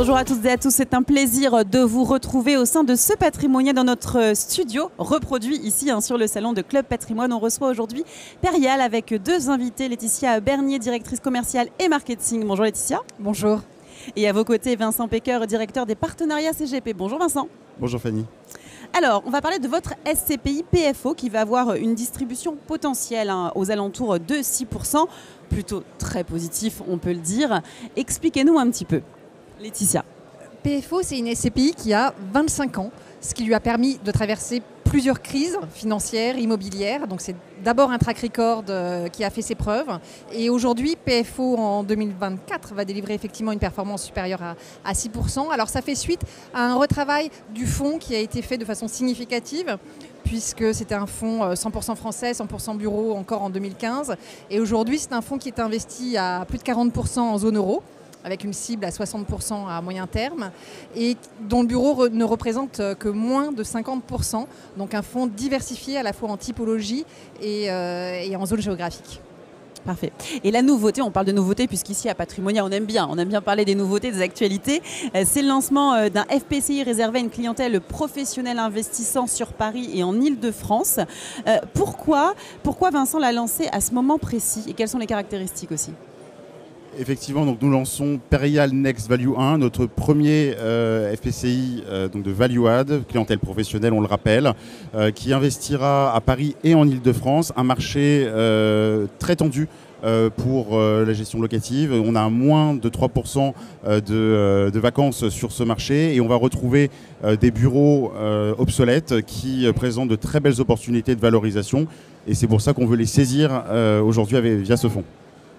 Bonjour à toutes et à tous, c'est un plaisir de vous retrouver au sein de ce Patrimonia dans notre studio, reproduit ici sur le salon de Club Patrimoine. On reçoit aujourd'hui Perial avec deux invités, Laetitia Bernier, directrice commerciale et marketing. Bonjour Laetitia. Bonjour. Et à vos côtés, Vincent Pecker, directeur des partenariats CGP. Bonjour Vincent. Bonjour Fanny. Alors, on va parler de votre SCPI PFO qui va avoir une distribution potentielle aux alentours de 6%, plutôt très positif, on peut le dire. Expliquez-nous un petit peu. Laetitia. PFO, c'est une SCPI qui a 25 ans, ce qui lui a permis de traverser plusieurs crises financières, immobilières. Donc c'est d'abord un track record qui a fait ses preuves. Et aujourd'hui, PFO en 2024 va délivrer effectivement une performance supérieure à 6%. Alors ça fait suite à un retravail du fonds qui a été fait de façon significative, puisque c'était un fonds 100% français, 100% bureau encore en 2015. Et aujourd'hui, c'est un fonds qui est investi à plus de 40% en zone euro, avec une cible à 60% à moyen terme, et dont le bureau ne représente que moins de 50%. Donc un fonds diversifié à la fois en typologie et en zone géographique. Parfait. Et la nouveauté, on parle de nouveauté puisqu'ici à Patrimonia, on aime bien parler des nouveautés, des actualités. C'est le lancement d'un FPCI réservé à une clientèle professionnelle investissant sur Paris et en Île-de-France. Pourquoi Vincent l'a lancé à ce moment précis et quelles sont les caractéristiques aussi ? Effectivement, donc nous lançons Perial Next Value 1, notre premier FPCI donc de Value Add, clientèle professionnelle, on le rappelle, qui investira à Paris et en Île-de-France, un marché très tendu pour la gestion locative. On a moins de 3% de vacances sur ce marché et on va retrouver des bureaux obsolètes qui présentent de très belles opportunités de valorisation et c'est pour ça qu'on veut les saisir aujourd'hui via ce fonds.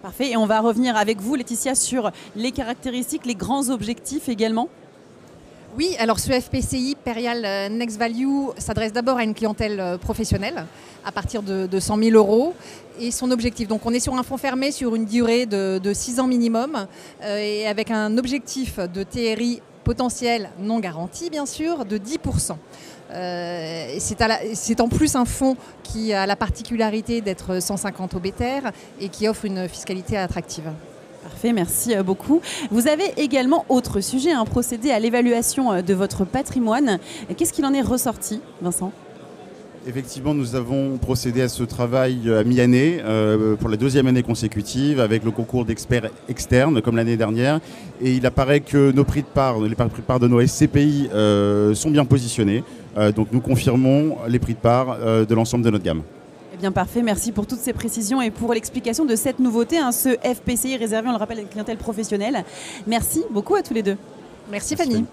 Parfait. Et on va revenir avec vous, Laetitia, sur les caractéristiques, les grands objectifs également. Oui, alors ce FPCI, Perial Next Value, s'adresse d'abord à une clientèle professionnelle à partir de 100 000 euros. Et son objectif, donc on est sur un fonds fermé sur une durée de 6 ans minimum et avec un objectif de TRI potentiel non garanti, bien sûr, de 10%. C'est en plus un fonds qui a la particularité d'être 150 obétaires et qui offre une fiscalité attractive. Parfait, merci beaucoup. Vous avez également, autre sujet, procédé à l'évaluation de votre patrimoine. Qu'est-ce qu'il en est ressorti, Vincent ? Effectivement, nous avons procédé à ce travail à mi-année pour la deuxième année consécutive avec le concours d'experts externes comme l'année dernière. Et il apparaît que nos prix de part, les prix de part de nos SCPI sont bien positionnés. Donc nous confirmons les prix de part de l'ensemble de notre gamme. Eh bien parfait, merci pour toutes ces précisions et pour l'explication de cette nouveauté, ce FPCI réservé, on le rappelle, à une clientèle professionnelle. Merci beaucoup à tous les deux. Merci Fanny.